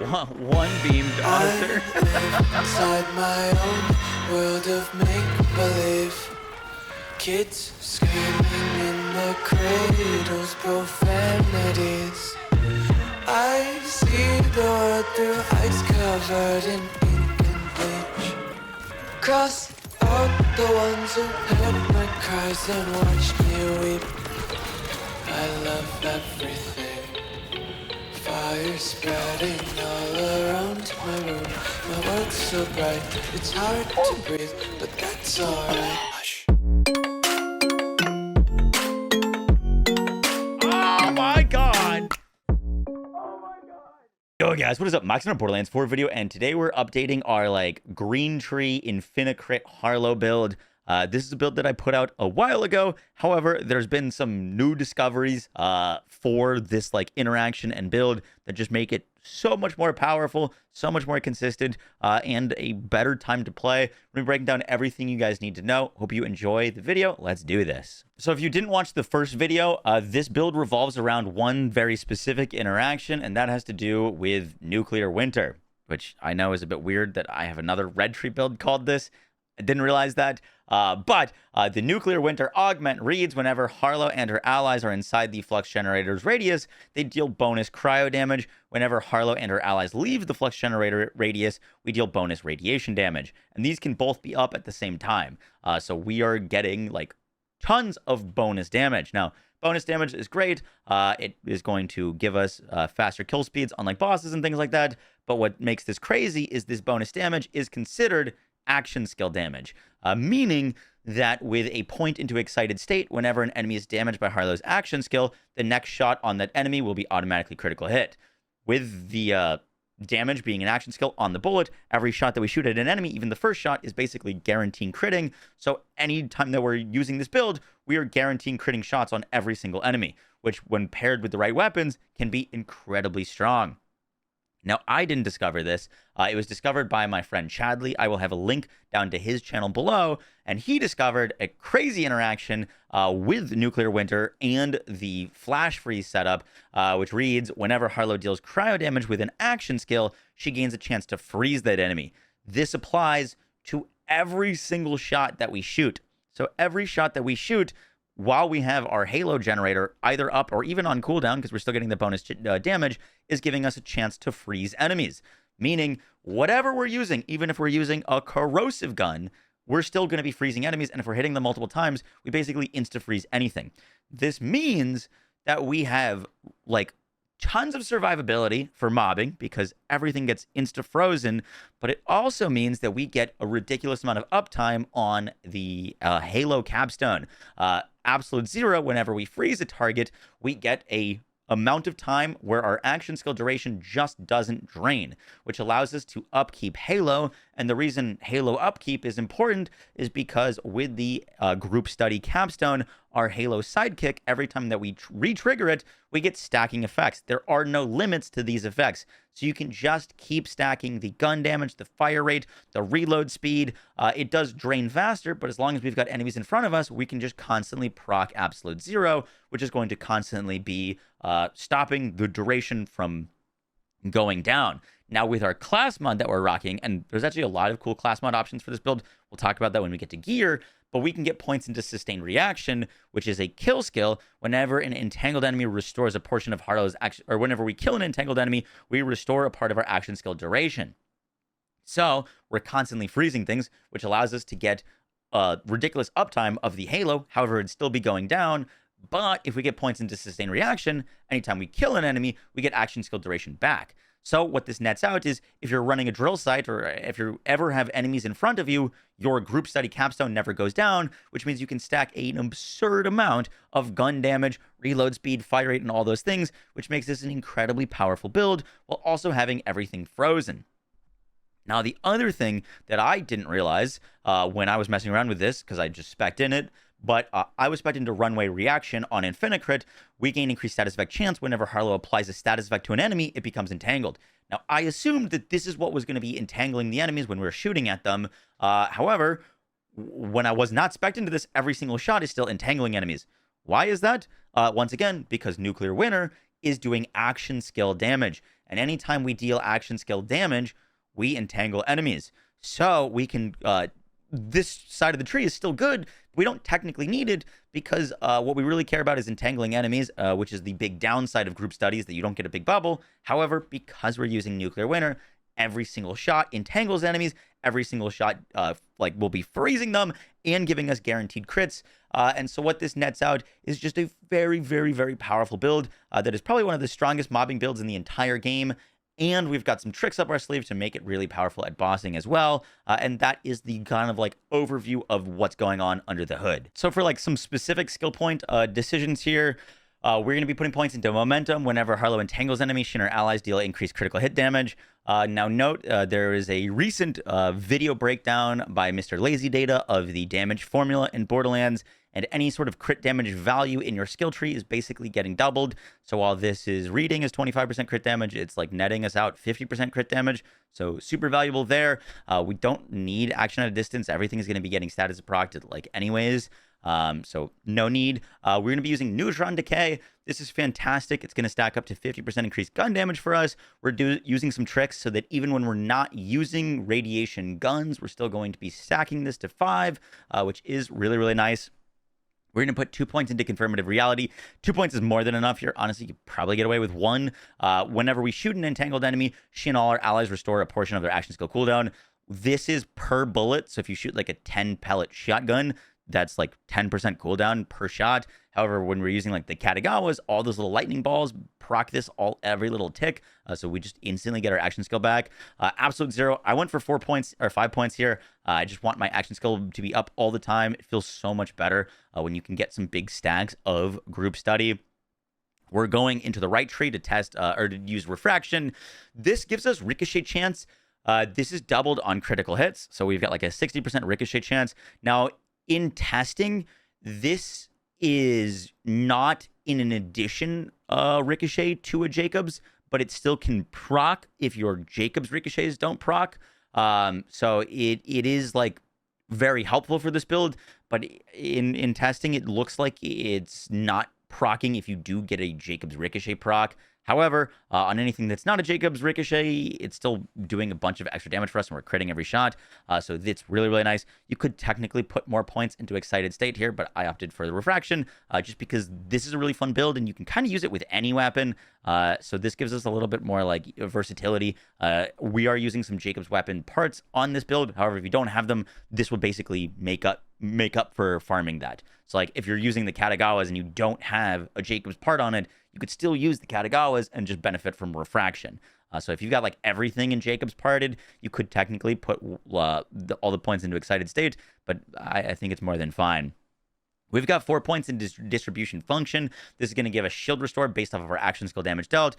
One beamed officer. Inside my own world of make-believe. Kids screaming in the cradles, profanities. I see the world through ice covered in ink and bleach. Cross out the ones who heard my cries and watched me weep. I love everything. Fire spreading all around my room. My world's so bright, it's hard to breathe, but that's alright. Hush. Oh my god! Yo guys, what is up? Max on a Borderlands 4 video, and today we're updating our green tree Infini-Crit Harlowe build. This is a build that I put out a while ago. However, there's been some new discoveries for this interaction and build that just make it so much more powerful, so much more consistent, and a better time to play. We're gonna be breaking down everything you guys need to know. Hope you enjoy the video. Let's do this. So if you didn't watch the first video, this build revolves around one very specific interaction, and that has to do with nuclear winter, which I know is a bit weird that I have another red tree build called this. I didn't realize that. But the nuclear winter augment reads whenever Harlowe and her allies are inside the flux generator's radius, they deal bonus cryo damage. Whenever Harlowe and her allies leave the flux generator radius, we deal bonus radiation damage. And these can both be up at the same time. So we are getting tons of bonus damage. Now, bonus damage is great. It is going to give us faster kill speeds, unlike bosses and things like that. But what makes this crazy is this bonus damage is considered action skill damage, meaning that with a point into excited state, whenever an enemy is damaged by Harlowe's action skill, the next shot on that enemy will be automatically critical hit. With the damage being an action skill on the bullet, every shot that we shoot at an enemy, even the first shot, is basically guaranteeing critting. So anytime that we're using this build, we are guaranteeing critting shots on every single enemy, which when paired with the right weapons can be incredibly strong. Now, I didn't discover this. It was discovered by my friend Chadley. I will have a link down to his channel below. And he discovered a crazy interaction with Nuclear Winter and the Flash Freeze setup, which reads, whenever Harlowe deals cryo damage with an action skill, she gains a chance to freeze that enemy. This applies to every single shot that we shoot. So every shot that we shoot, while we have our Halo generator either up or even on cooldown, because we're still getting the bonus damage, is giving us a chance to freeze enemies. Meaning, whatever we're using, even if we're using a corrosive gun, we're still going to be freezing enemies, and if we're hitting them multiple times, we basically insta-freeze anything. This means that we have, tons of survivability for mobbing, because everything gets insta-frozen, but it also means that we get a ridiculous amount of uptime on the Halo capstone. Absolute zero, whenever we freeze a target, we get a amount of time where our action skill duration just doesn't drain, which allows us to upkeep Halo. And the reason Halo upkeep is important is because with the group study capstone, our Halo sidekick, every time that we re-trigger it, we get stacking effects. There are no limits to these effects. So you can just keep stacking the gun damage, the fire rate, the reload speed. It does drain faster, but as long as we've got enemies in front of us, we can just constantly proc absolute zero, which is going to constantly be stopping the duration from going down. Now, with our class mod that we're rocking, and there's actually a lot of cool class mod options for this build. We'll talk about that when we get to gear, but we can get points into sustained reaction, which is a kill skill. Whenever an entangled enemy restores a portion of Harlow's action, or whenever we kill an entangled enemy, we restore a part of our action skill duration. So we're constantly freezing things, which allows us to get ridiculous uptime of the Halo. However, it'd still be going down. But if we get points into sustained reaction, anytime we kill an enemy, we get action skill duration back. So what this nets out is if you're running a drill site, or if you ever have enemies in front of you, your group study capstone never goes down, which means you can stack an absurd amount of gun damage, reload speed, fire rate, and all those things, which makes this an incredibly powerful build while also having everything frozen. Now, the other thing that I didn't realize when I was messing around with this, because I just spec'd in it, but I was spec'd into runway reaction on Infini-Crit. We gain increased status effect chance whenever Harlowe applies a status effect to an enemy, it becomes entangled. Now, I assumed that this is what was going to be entangling the enemies when we were shooting at them. However, when I was not spec'd into this, every single shot is still entangling enemies. Why is that? Once again, because Nuclear Winter is doing action skill damage. and anytime we deal action skill damage, we entangle enemies. So we can, this side of the tree is still good. We don't technically need it because what we really care about is entangling enemies, which is the big downside of group studies, that you don't get a big bubble. However, because we're using Nuclear Winter, every single shot entangles enemies. Every single shot will be freezing them and giving us guaranteed crits. And so what this nets out is just a very, very, very powerful build that is probably one of the strongest mobbing builds in the entire game. And we've got some tricks up our sleeve to make it really powerful at bossing as well. And that is the kind of like overview of what's going on under the hood. So for like some specific skill point decisions here, we're going to be putting points into momentum. Whenever Harlowe entangles enemies, she and her allies deal increased critical hit damage. Now note, there is a recent video breakdown by Mr. Lazy Data of the damage formula in Borderlands, and any sort of crit damage value in your skill tree is basically getting doubled. So while this is reading as 25% crit damage, it's like netting us out 50% crit damage. So super valuable there. We don't need action at a distance. Everything is going to be getting status procced like anyways. So no need. We're going to be using Neutron Decay. This is fantastic. It's going to stack up to 50% increased gun damage for us. We're using some tricks so that even when we're not using radiation guns, we're still going to be stacking this to 5, which is really, really nice. We're going to put 2 points into Confirmative Reality. 2 points is more than enough here. Honestly, you could probably get away with 1. Whenever we shoot an entangled enemy, she and all our allies restore a portion of their action skill cooldown. This is per bullet. So if you shoot like a 10 pellet shotgun, that's like 10% cooldown per shot. However, when we're using like the Katagawas, all those little lightning balls proc this every little tick. So we just instantly get our action skill back. Absolute zero. I went for 4 points or 5 points here. I just want my action skill to be up all the time. It feels so much better when you can get some big stacks of group study. We're going into the right tree to test or to use refraction. This gives us ricochet chance. This is doubled on critical hits. So we've got like a 60% ricochet chance. Now, in testing, this is not in an addition ricochet to a Jacobs, but it still can proc if your Jacobs ricochets don't proc. So it is like very helpful for this build, but in testing, it looks like it's not procking if you do get a Jacobs ricochet proc. However, on anything that's not a Jacobs ricochet, it's still doing a bunch of extra damage for us, and we're critting every shot. So it's really, really nice. You could technically put more points into Excited State here, but I opted for the refraction just because this is a really fun build, and you can kind of use it with any weapon. So this gives us a little bit more like versatility. We are using some Jacobs weapon parts on this build. However, if you don't have them, this will basically make up for farming that. So like if you're using the Katagawas and you don't have a Jacobs part on it, you could still use the Katagawas and just benefit from refraction. So if you've got like everything in Jacobs parted, you could technically put all the points into Excited State, but I think it's more than fine. We've got 4 points in distribution function. This is going to give us shield restore based off of our action skill damage dealt.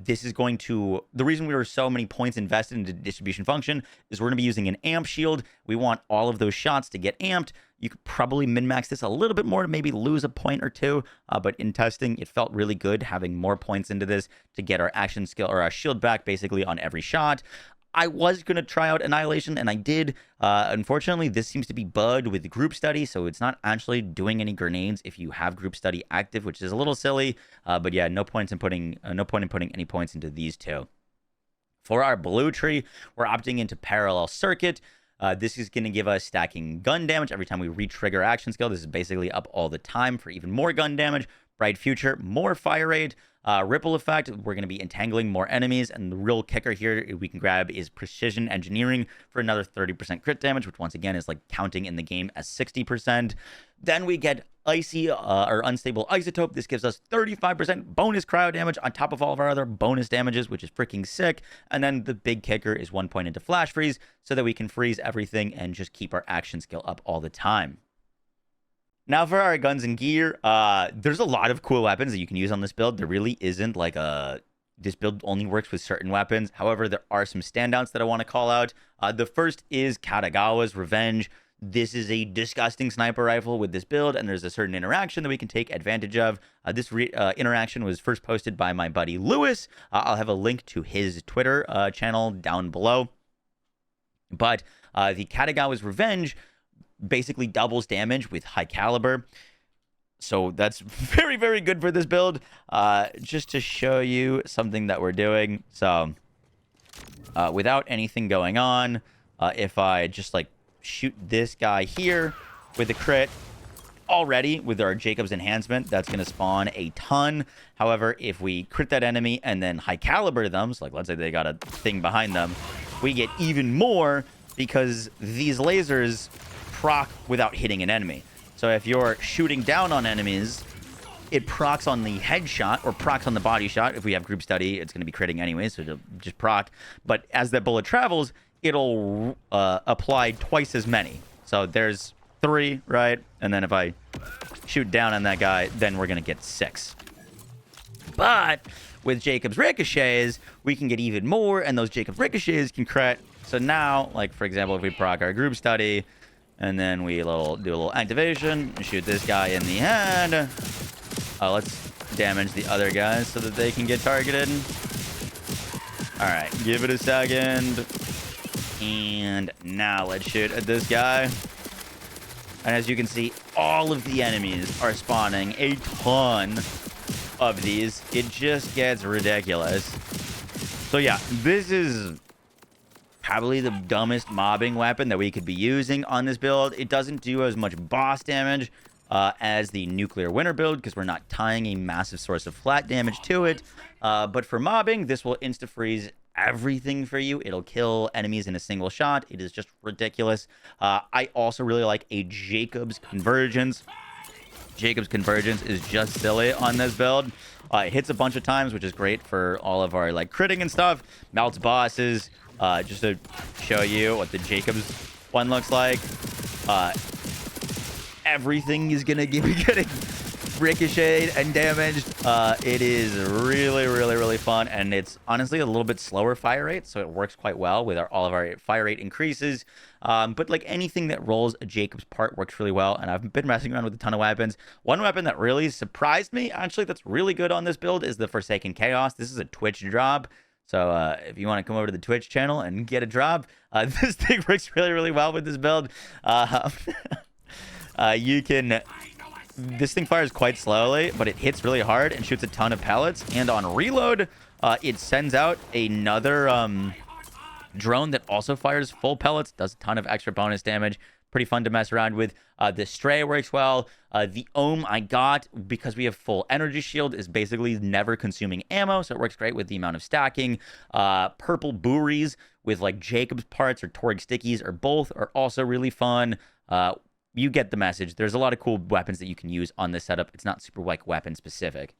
This is going to, the reason we were so many points invested into distribution function is we're going to be using an amp shield. We want all of those shots to get amped. You could probably min-max this a little bit more to maybe lose a point or two, but in testing, it felt really good having more points into this to get our action skill or our shield back basically on every shot. I was going to try out Annihilation, and I did. Unfortunately, this seems to be bugged with group study, so it's not actually doing any grenades if you have group study active, which is a little silly. But yeah, no point in putting any points into these two. For our blue tree, we're opting into Parallel Circuit. This is going to give us stacking gun damage every time we re-trigger action skill. This is basically up all the time for even more gun damage. Bright Future, more fire rate. Ripple Effect, we're going to be entangling more enemies, and the real kicker here we can grab is Precision Engineering for another 30% crit damage, which once again is like counting in the game as 60%. Then we get Icy or Unstable Isotope. This gives us 35% bonus cryo damage on top of all of our other bonus damages, which is freaking sick. And then the big kicker is 1 point into Flash Freeze so that we can freeze everything and just keep our action skill up all the time. Now for our guns and gear, there's a lot of cool weapons that you can use on this build. There really isn't like this build only works with certain weapons. However, there are some standouts that I want to call out. The first is Katagawa's Revenge. This is a disgusting sniper rifle with this build, and there's a certain interaction that we can take advantage of. This interaction was first posted by my buddy Lewis. I'll have a link to his Twitter channel down below. But the Katagawa's Revenge basically doubles damage with high caliber. So that's very, very good for this build. Just to show you something that we're doing. So without anything going on, if I just like shoot this guy here with a crit, already with our Jacob's Enhancement, that's going to spawn a ton. However, if we crit that enemy and then high caliber them, so like let's say they got a thing behind them, we get even more because these lasers proc without hitting an enemy. So if you're shooting down on enemies, it procs on the headshot or procs on the body shot. If we have group study, it's going to be critting anyway, so it'll just proc. But as that bullet travels, it'll apply twice as many. So there's 3, right? And then if I shoot down on that guy, then we're going to get 6. But with Jacob's ricochets, we can get even more, and those Jacob's ricochets can crit. So now, like for example, if we proc our group study, and then we do a little activation, and shoot this guy in the head. Let's damage the other guys so that they can get targeted. All right, give it a second. And now let's shoot at this guy. And as you can see, all of the enemies are spawning a ton of these. It just gets ridiculous. So yeah, this is probably the dumbest mobbing weapon that we could be using on this build. It doesn't do as much boss damage as the nuclear winter build because we're not tying a massive source of flat damage to it. But for mobbing, this will insta-freeze everything for you. It'll kill enemies in a single shot. It is just ridiculous. I also really like a Jacob's Convergence. Jacob's Convergence is just silly on this build. It hits a bunch of times, which is great for all of our like critting and stuff. Melts bosses. Just to show you what the Jacob's one looks like. Everything is gonna be getting ricocheted and damaged. It is really, really, really fun, and it's honestly a little bit slower fire rate, so it works quite well with all of our fire rate increases. But like anything that rolls a Jacob's part works really well, and I've been messing around with a ton of weapons. One weapon that really surprised me, actually, that's really good on this build is the Forsaken Chaos. This is a Twitch drop. So if you want to come over to the Twitch channel and get a drop, this thing works really, really well with this build. This thing fires quite slowly, but it hits really hard and shoots a ton of pellets. And on reload, it sends out another drone that also fires full pellets, does a ton of extra bonus damage. Pretty fun to mess around with. The Stray works well. The Ohm I got, because we have full energy shield, is basically never consuming ammo, so it works great with the amount of stacking. Purple Buries with like Jacob's parts or Torg stickies or both are also really fun. You get the message. There's a lot of cool weapons that you can use on this setup. It's not super like weapon specific.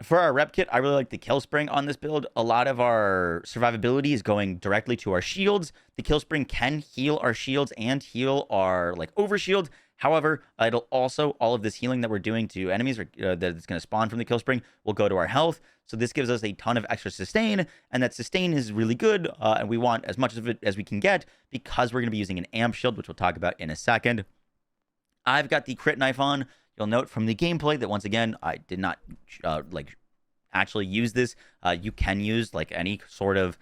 For our Repkit, I really like the kill spring on this build. A lot of our survivability is going directly to our shields. The kill spring can heal our shields and heal our like overshield. However, it'll also, all of this healing that we're doing to enemies that it's going to spawn from the kill spring will go to our health. So this gives us a ton of extra sustain, and that sustain is really good, and we want as much of it as we can get because we're going to be using an amp shield, which we'll talk about in a second. I've got the crit knife on. You'll note from the gameplay that once again, I did not actually use this. You can use like any sort of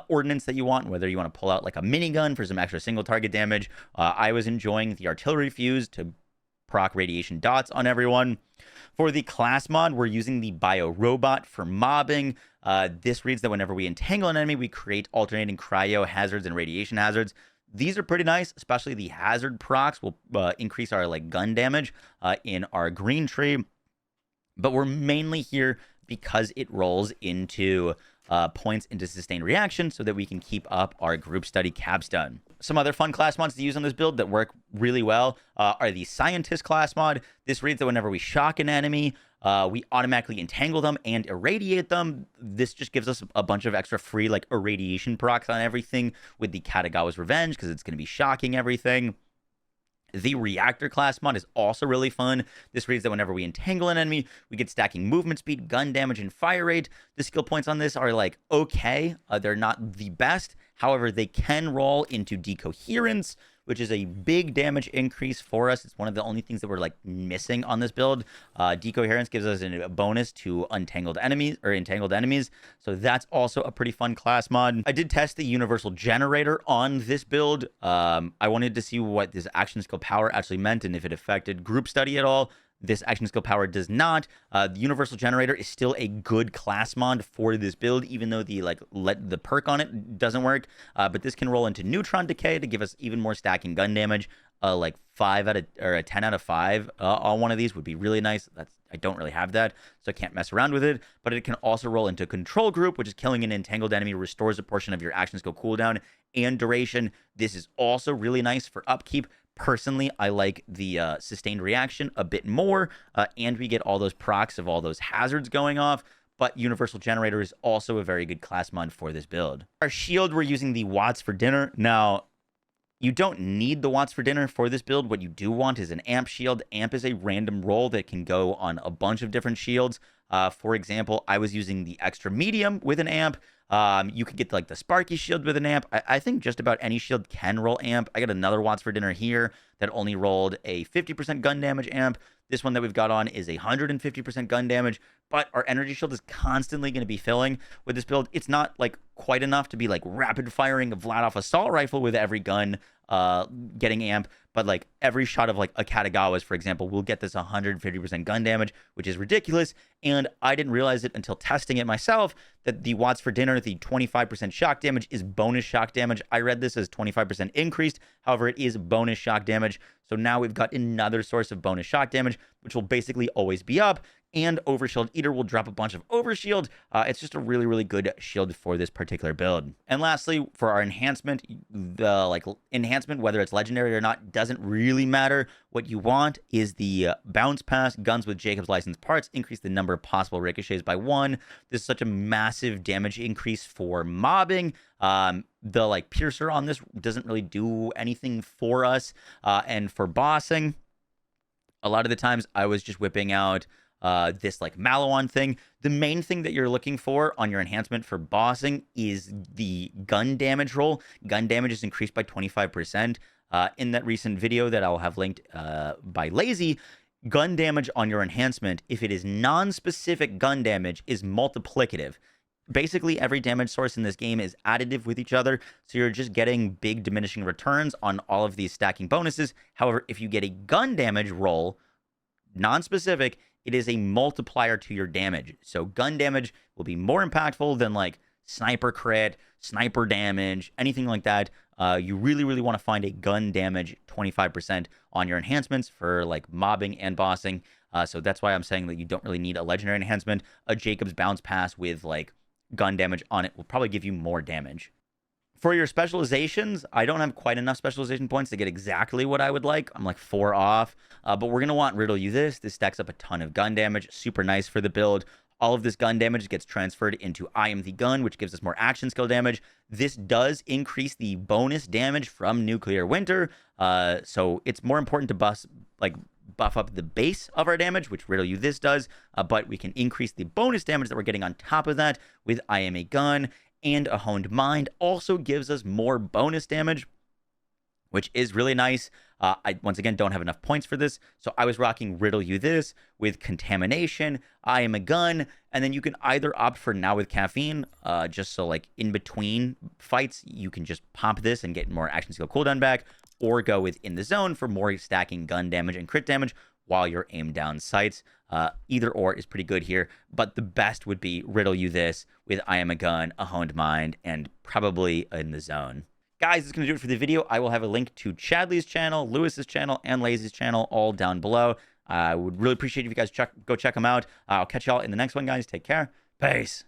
ordnance that you want, whether you want to pull out like a minigun for some extra single target damage. I was enjoying the artillery fuse to proc radiation dots on everyone. For the class mod, we're using the bio robot for mobbing. This reads that whenever we entangle an enemy, we create alternating cryo hazards and radiation hazards. These are pretty nice, especially the hazard procs will increase our like gun damage in our green tree. But we're mainly here because it rolls into points into sustained reaction so that we can keep up our group study capstone. Some other fun class mods to use on this build that work really well are the Scientist class mod. This reads that whenever we shock an enemy, we automatically entangle them and irradiate them. This just gives us a bunch of extra free like irradiation procs on everything with the Katagawa's Revenge because it's going to be shocking everything. The Reactor class mod is also really fun. This reads that whenever we entangle an enemy, we get stacking movement speed, gun damage, and fire rate. The skill points on this are like okay. They're not the best. However, they can roll into decoherence, which is a big damage increase for us. It's one of the only things that we're like missing on this build. Decoherence gives us a bonus to entangled enemies. So that's also a pretty fun class mod. I did test the universal generator on this build. I wanted to see what this action skill power actually meant and if it affected group study at all. This action skill power does not. The universal generator is still a good class mod for this build, even though the perk on it doesn't work. But this can roll into neutron decay to give us even more stacking gun damage. Like a 10 out of 5 on one of these would be really nice. I don't really have that, so I can't mess around with it. But it can also roll into control group, which is killing an entangled enemy restores a portion of your action skill cooldown and duration. This is also really nice for upkeep. Personally, I like the sustained reaction a bit more, and we get all those procs of all those hazards going off. But Universal Generator is also a very good class mod for this build. Our shield, we're using the Watts for Dinner. Now, you don't need the Watts for Dinner for this build. What you do want is an amp shield. Amp is a random roll that can go on a bunch of different shields. For example, I was using the extra medium with an amp. You could get like the Sparky shield with an amp. I think just about any shield can roll amp. I got another Watts for Dinner here that only rolled a 50% gun damage amp. This one that we've got on is 150% gun damage, but our energy shield is constantly going to be filling with this build. It's not like quite enough to be like rapid firing a Vladoff assault rifle with every gun getting amp, but like every shot of like a Katagawa's, for example, will get this 150% gun damage, which is ridiculous. And I didn't realize it until testing it myself that the Watts for Dinner, the 25% shock damage is bonus shock damage. I read this as 25% increased. However, it is bonus shock damage. So now we've got another source of bonus shock damage, which will basically always be up. And Overshield Eater will drop a bunch of Overshield. It's just a really, really good shield for this particular build. And lastly, for our enhancement, the enhancement, whether it's legendary or not, doesn't really matter. What you want is the bounce pass, guns with Jacob's licensed parts, increase the number of possible ricochets by 1. This is such a massive damage increase for mobbing. The piercer on this doesn't really do anything for us. And for bossing, a lot of the times I was just whipping out this Malawon thing. The main thing that you're looking for on your enhancement for bossing is the gun damage roll. Gun damage is increased by 25%. In that recent video that I'll have linked by Lazy, gun damage on your enhancement, if it is non-specific gun damage, is multiplicative. Basically, every damage source in this game is additive with each other, so you're just getting big diminishing returns on all of these stacking bonuses. However, if you get a gun damage roll, non-specific, it is a multiplier to your damage. So gun damage will be more impactful than sniper crit, sniper damage, anything like that. You really, really want to find a gun damage 25% on your enhancements for mobbing and bossing. So that's why I'm saying that you don't really need a legendary enhancement. A Jacob's bounce pass with gun damage on it will probably give you more damage. For your specializations, I don't have quite enough specialization points to get exactly what I would like. I'm 4 off, but we're going to want Riddle You This. This stacks up a ton of gun damage. Super nice for the build. All of this gun damage gets transferred into I Am the Gun, which gives us more action skill damage. This does increase the bonus damage from Nuclear Winter, so it's more important to buff up the base of our damage, which Riddle You This does, but we can increase the bonus damage that we're getting on top of that with I Am a Gun. And a Honed Mind also gives us more bonus damage, which is really nice. I, once again, don't have enough points for this, so I was rocking Riddle You This with Contamination, I Am a Gun, and then you can either opt for Now with Caffeine, just so in between fights, you can just pump this and get more action skill cooldown back, or go with In the Zone for more stacking gun damage and crit damage while you're aimed down sights. Either or is pretty good here, but the best would be Riddle You This with I Am a Gun, a Honed Mind, and probably In the Zone. Guys, that's going to do it for the video. I will have a link to Chadley's channel, Lewis's channel, and Lazy's channel all down below. I would really appreciate if you guys go check them out. I'll catch y'all in the next one, guys. Take care. Peace.